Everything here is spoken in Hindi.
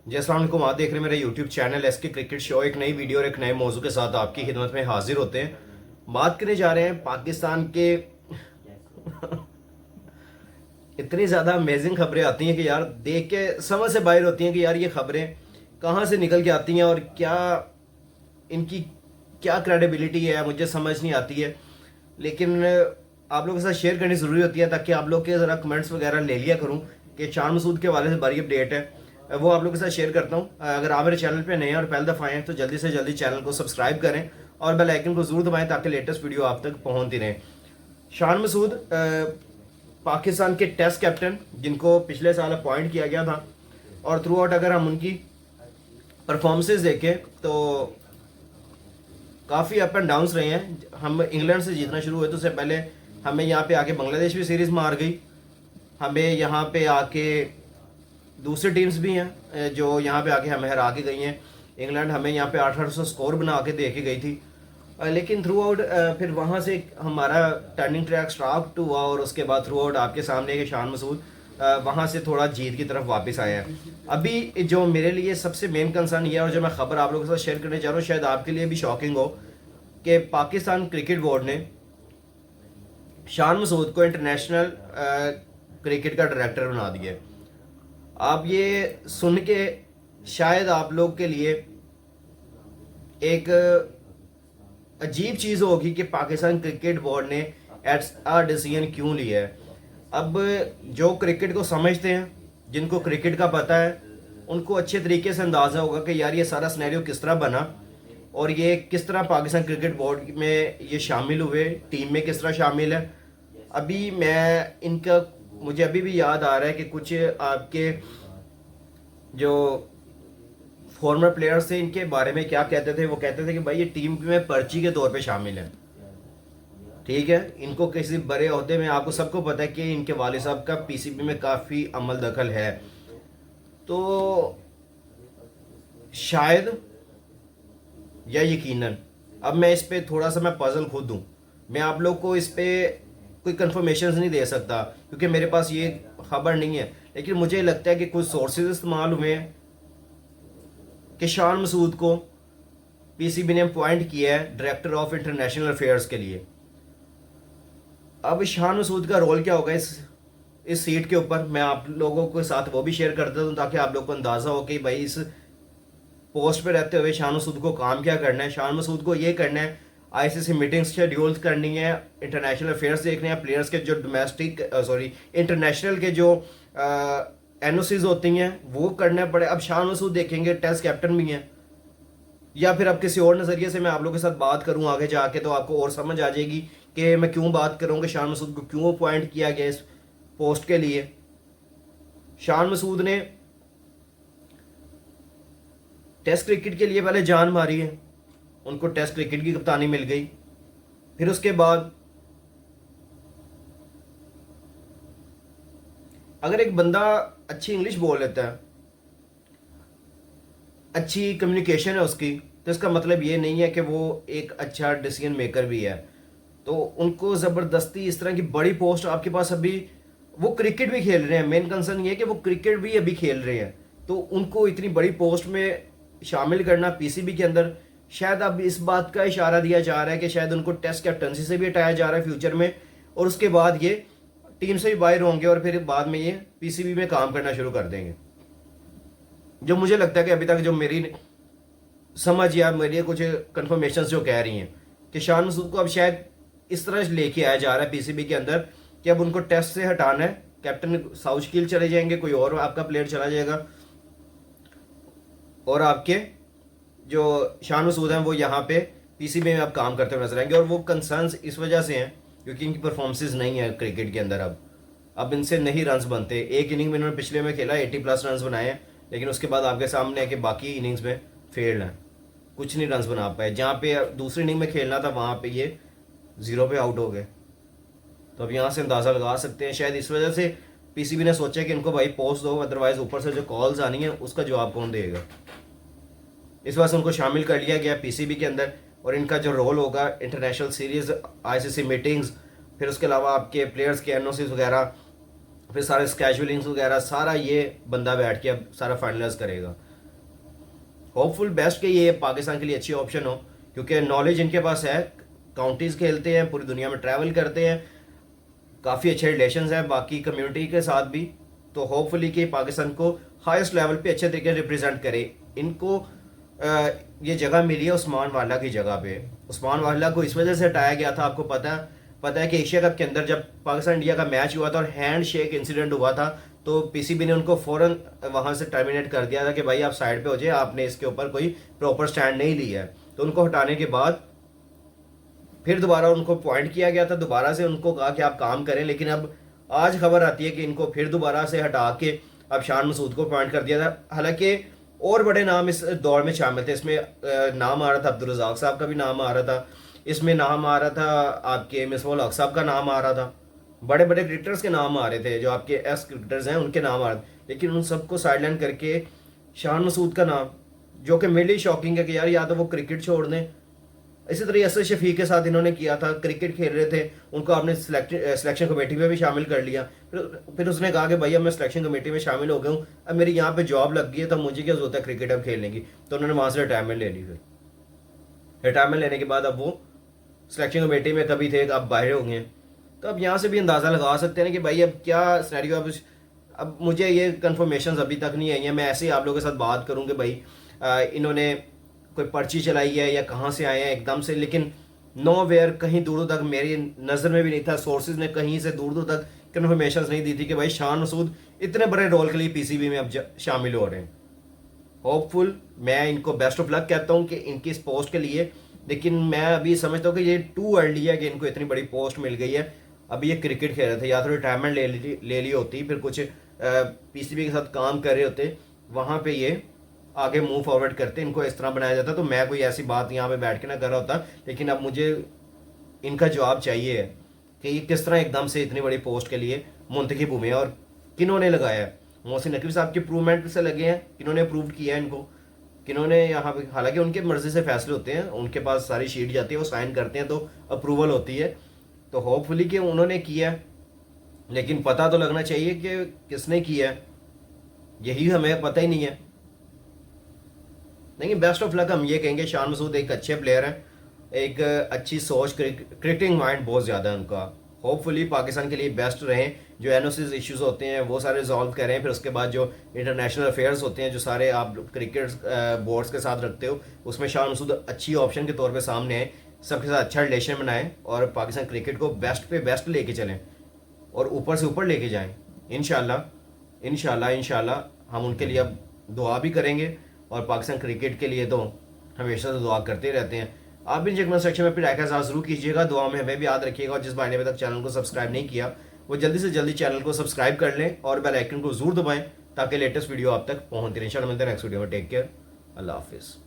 जी अस्सलाम वालेकुम। आप देख रहे हैं मेरा YouTube channel SK cricket show. एक नई वीडियो और एक नए मौजू के साथ आपकी खिदमत में हाजिर होते हैं। बात करने जा रहे हैं पाकिस्तान के इतनी ज़्यादा अमेजिंग खबरें आती हैं कि यार देख के समझ से बाहर होती हैं कि यार ये खबरें कहाँ से निकल के आती हैं और क्या इनकी क्या क्रेडिबिलिटी है, मुझे समझ नहीं आती है। लेकिन आप लोगों के साथ शेयर करनी ज़रूरी होती है ताकि आप लोग के ज़रा कमेंट्स वगैरह ले लिया करूँ कि शान मसूद के हवाले से बड़ी अपडेट है, वो आप लोगों के साथ शेयर करता हूँ। अगर आप मेरे चैनल पे नए हैं और पहले दफ़ा आए हैं तो जल्दी से जल्दी चैनल को सब्सक्राइब करें और बेल आइकन को ज़रूर दबाएं ताकि लेटेस्ट वीडियो आप तक पहुँचती रहे। शान मसूद पाकिस्तान के टेस्ट कैप्टन जिनको पिछले साल अपॉइंट किया गया था, और थ्रू आउट अगर हम उनकी परफॉर्मेंसेज देखें तो काफ़ी अप एंड डाउन्स रहे हैं। हम इंग्लैंड से जीतना शुरू हुए तो उससे पहले हमें यहाँ पे आके बांग्लादेश भी सीरीज़ मार गई। हमें यहाँ पे आके दूसरी टीम्स भी हैं जो यहाँ पे आके हमें हरा के गई हैं। इंग्लैंड हमें यहाँ पे 800 स्कोर बना के दे के गई थी, लेकिन थ्रू आउट फिर वहाँ से हमारा टर्निंग ट्रैक स्टार्ट हुआ और उसके बाद थ्रू आउट आपके सामने के शान मसूद वहाँ से थोड़ा जीत की तरफ वापस आए हैं। अभी जो मेरे लिए सबसे मेन कंसर्न ये है और जो मैं खबर आप लोगों के साथ शेयर करने जा रहा हूँ, शायद आपके लिए भी शॉकिंग हो, कि पाकिस्तान क्रिकेट बोर्ड ने शान मसूद को इंटरनेशनल क्रिकेट का डायरेक्टर बना दिया है। आप ये सुन के शायद आप लोग के लिए एक अजीब चीज़ होगी कि पाकिस्तान क्रिकेट बोर्ड ने ऐसा डिसीजन क्यों लिया है। अब जो क्रिकेट को समझते हैं, जिनको क्रिकेट का पता है, उनको अच्छे तरीके से अंदाज़ा होगा कि यार ये सारा सिनेरियो किस तरह बना और ये किस तरह पाकिस्तान क्रिकेट बोर्ड में ये शामिल हुए, टीम में किस तरह शामिल है। अभी मैं इनका मुझे अभी भी याद आ रहा है कि कुछ आपके जो फॉर्मर प्लेयर्स थे इनके बारे में क्या कहते थे। वो कहते थे कि भाई ये टीम में पर्ची के तौर पे शामिल है। ठीक है, इनको किसी बड़े ओहदे में, आपको सबको पता है कि इनके वालिद साहब का पीसीबी में काफ़ी अमल दखल है। तो शायद या यकीनन, अब मैं इस पे थोड़ा सा मैं पजल खुद हूँ। मैं आप लोग को इस पे कोई कंफर्मेशन नहीं दे सकता क्योंकि मेरे पास ये खबर नहीं है, लेकिन मुझे लगता है कि कुछ सोर्सेज इस्तेमाल हुए हैं कि शान मसूद को पीसीबी ने अपॉइंट किया है डायरेक्टर ऑफ इंटरनेशनल अफेयर्स के लिए। अब शान मसूद का रोल क्या होगा इस सीट के ऊपर, मैं आप लोगों के साथ वो भी शेयर करता हूँ ताकि आप लोग को अंदाज़ा हो कि भाई इस पोस्ट पे रहते हुए शान मसूद को काम क्या करना है। शान मसूद को ये करना है, आईसीसी मीटिंग्स शेड्यूल करनी है, इंटरनेशनल अफेयर्स देखने हैं, प्लेयर्स के जो डोमेस्टिक इंटरनेशनल के जो एनओसीज होती हैं वो करना पड़े। अब शान मसूद देखेंगे टेस्ट कैप्टन भी हैं, या फिर अब किसी और नज़रिए से मैं आप लोगों के साथ बात करूं आगे जाके तो आपको और समझ आ जाएगी कि मैं क्यों बात करूँ कि शान मसूद को क्यों अपॉइंट किया गया इस पोस्ट के लिए। शान मसूद ने टेस्ट क्रिकेट के लिए पहले जान मारी है, उनको टेस्ट क्रिकेट की कप्तानी मिल गई। फिर उसके बाद अगर एक बंदा अच्छी इंग्लिश बोल लेता है, अच्छी कम्युनिकेशन है उसकी, तो इसका मतलब ये नहीं है कि वो एक अच्छा डिसीजन मेकर भी है। तो उनको ज़बरदस्ती इस तरह की बड़ी पोस्ट आपके पास, अभी वो क्रिकेट भी खेल रहे हैं, मेन कंसर्न ये है कि वो क्रिकेट भी अभी खेल रहे हैं, तो उनको इतनी बड़ी पोस्ट में शामिल करना पीसीबी के अंदर, शायद अब इस बात का इशारा दिया जा रहा है कि शायद उनको टेस्ट कैप्टनसी से भी हटाया जा रहा है फ्यूचर में, और उसके बाद ये टीम से भी बाहर होंगे और फिर बाद में ये पीसीबी में काम करना शुरू कर देंगे। जो मुझे लगता है कि अभी तक जो मेरी समझ या मेरी कुछ कंफर्मेशन जो कह रही हैं कि शान मसूद को अब शायद इस तरह लेके आया जा रहा है पीसीबी के अंदर कि अब उनको टेस्ट से हटाना है, कैप्टन साउशकील चले जाएंगे, कोई और आपका प्लेयर चला जाएगा और आपके जो शान मसूद हैं वो यहाँ पे पीसीबी में अब काम करते हुए नजर आएंगे। और वो कंसर्न्स इस वजह से हैं क्योंकि इनकी परफॉर्मेंसेज नहीं है क्रिकेट के अंदर। अब इनसे नहीं रन्स बनते। एक इनिंग में इन्होंने पिछले में खेला 80+ रन्स बनाए हैं, लेकिन उसके बाद आपके सामने है कि बाकी इनिंग्स में फेल्ड हैं, कुछ नहीं रन्स बना पाए। जहाँ पे दूसरी इनिंग में खेलना था वहाँ पे ये 0 पे आउट हो गए। तो अब यहाँ से अंदाज़ा लगा सकते हैं शायद इस वजह से पीसीबी ने सोचा कि इनको भाई पोस्ट दो, अदरवाइज ऊपर से जो कॉल्स आनी है उसका जवाब कौन देगा। इस वजह से उनको शामिल कर लिया गया पीसीबी के अंदर, और इनका जो रोल होगा इंटरनेशनल सीरीज़, आईसीसी मीटिंग्स, फिर उसके अलावा आपके प्लेयर्स के एनओसीज वगैरह, फिर सारे स्केजुलिंग्स वगैरह, सारा ये बंदा बैठ के अब सारा फाइनलाइज करेगा। होपफुल बेस्ट के ये पाकिस्तान के लिए अच्छी ऑप्शन हो, क्योंकि नॉलेज इनके पास है, काउंटीज़ खेलते हैं, पूरी दुनिया में ट्रैवल करते हैं, काफ़ी अच्छे रिलेशंस हैं बाकी कम्युनिटी के साथ भी। तो होपफुली कि पाकिस्तान को हाईएस्ट लेवल पे अच्छे तरीके से रिप्रेजेंट करे। इनको ये जगह मिली है उस्मान वाला की जगह पे। उस्मान वाला को इस वजह से हटाया गया था, आपको पता है कि एशिया कप के अंदर जब पाकिस्तान इंडिया का मैच हुआ था और हैंड शेक इंसिडेंट हुआ था, तो पीसीबी ने उनको फ़ौरन वहाँ से टर्मिनेट कर दिया था कि भाई आप साइड पे हो जाए, आपने इसके ऊपर कोई प्रॉपर स्टैंड नहीं लिया है। तो उनको हटाने के बाद फिर दोबारा उनको पॉइंट किया गया था, दोबारा से उनको कहा कि आप काम करें, लेकिन अब आज खबर आती है कि इनको फिर दोबारा से हटा के अब शान मसूद को पॉइंट कर दिया था। हालांकि और बड़े नाम इस दौर में शामिल थे, इसमें नाम आ रहा था अब्दुल रज़ाक साहब का भी नाम आ रहा था, इसमें नाम आ रहा था आपके मिसबाह हक साहब का नाम आ रहा था, बड़े बड़े क्रिकेटर्स के नाम आ रहे थे, जो आपके एस क्रिकेटर्स हैं उनके नाम आ रहे थे, लेकिन उन सबको साइडलाइन करके शान मसूद का नाम, जो कि मेरे लिए शॉकिंग है कि यार या तो वो क्रिकेट छोड़ दें। इसी तरह असद शफीक के साथ इन्होंने किया था, क्रिकेट खेल रहे थे, उनको आपने सिलेक्शन कमेटी में भी शामिल कर लिया। फिर उसने कहा कि भाई अब मैं सिलेक्शन कमेटी में शामिल हो गया हूँ, अब मेरी यहाँ पे जॉब लग गई है, तो मुझे क्या जरूरत है क्रिकेट अब खेलने की। तो उन्होंने वहाँ से रिटायरमेंट ले ली। फिर रिटायरमेंट लेने के बाद अब वो सिलेक्शन कमेटी में तभी थे, अब बाहर हो गए। तो अब यहाँ से भी अंदाज़ा लगा सकते हैं कि भाई अब क्या सिनेरियो। अब मुझे ये कंफर्मेशन अभी तक नहीं आई है, मैं ऐसे ही आप लोगों के साथ बात करूँ कि भाई इन्होंने कोई पर्ची चलाई है या कहाँ से आए हैं एकदम से, लेकिन नोवेयर कहीं दूर तक मेरी नज़र में भी नहीं था। सोर्सेज ने कहीं से दूर तक कंफर्मेशन नहीं दी थी कि भाई शान मसूद इतने बड़े रोल के लिए पीसीबी में अब शामिल हो रहे हैं। होपफुल मैं इनको बेस्ट ऑफ लक कहता हूँ कि इनकी इस पोस्ट के लिए, लेकिन मैं अभी समझता हूँ कि ये टू अर्ली है कि इनको इतनी बड़ी पोस्ट मिल गई है। अभी ये क्रिकेट खेल रहे थे, या तो रिटायरमेंट ले ली होती, फिर कुछ पीसीबी के साथ काम कर रहे होते, वहाँ पे ये आगे मूव फॉरवर्ड करते, इनको इस तरह बनाया जाता, तो मैं कोई ऐसी बात यहाँ पे बैठ के ना कर रहा होता। लेकिन अब मुझे इनका जवाब चाहिए है कि ये किस तरह एकदम से इतनी बड़ी पोस्ट के लिए मुंतखब हुए हैं और किन्होंने लगाया है। मोहसिन नकवी साहब के अप्रूवमेंट से लगे हैं, किन्होंने अप्रूव किया है इनको, किन्होंने यहाँ पे, हालांकि उनके मर्जी से फैसले होते हैं, उनके पास सारी शीट जाती है, वो साइन करते हैं तो अप्रूवल होती है। तो होपफुली कि उन्होंने किया, लेकिन पता तो लगना चाहिए कि किसने किया, यही हमें पता ही नहीं है। नहीं, बेस्ट ऑफ लक हम ये कहेंगे। शान मसूद एक अच्छे प्लेयर हैं, एक अच्छी सोच, क्रिकेटिंग माइंड बहुत ज़्यादा है उनका। होपफुली पाकिस्तान के लिए बेस्ट रहें, जो एनओसीज इश्यूज होते हैं वो सारे रिजॉल्व करें, फिर उसके बाद जो इंटरनेशनल अफेयर्स होते हैं जो सारे आप क्रिकेट बोर्ड्स के साथ रखते हो, उसमें शान मसूद अच्छी ऑप्शन के तौर पे सामने आए, सबके साथ अच्छा रिलेशन बनाएं और पाकिस्तान क्रिकेट को बेस्ट पे बेस्ट लेके चलें और ऊपर से ऊपर लेके जाएं। इंशाल्लाह इंशाल्लाह इंशाल्लाह हम उनके लिए अब दुआ भी करेंगे और पाकिस्तान क्रिकेट के लिए तो हमेशा से दुआ करते रहते हैं। आप भी कमेंट सेक्शन में अपनी राय का इज़हार जरूर कीजिएगा, दुआ में हमें भी याद रखिएगा। और जिस भाई ने अभी तक चैनल को सब्सक्राइब नहीं किया वो जल्दी से जल्दी चैनल को सब्सक्राइब कर लें और बेल आइकन को जरूर दबाएं ताकि लेटेस्ट वीडियो आप तक पहुंचती रहे। इंशाल्लाह मिलते हैं नेक्स्ट वीडियो में। टेक केयर, अल्लाह हाफिज़।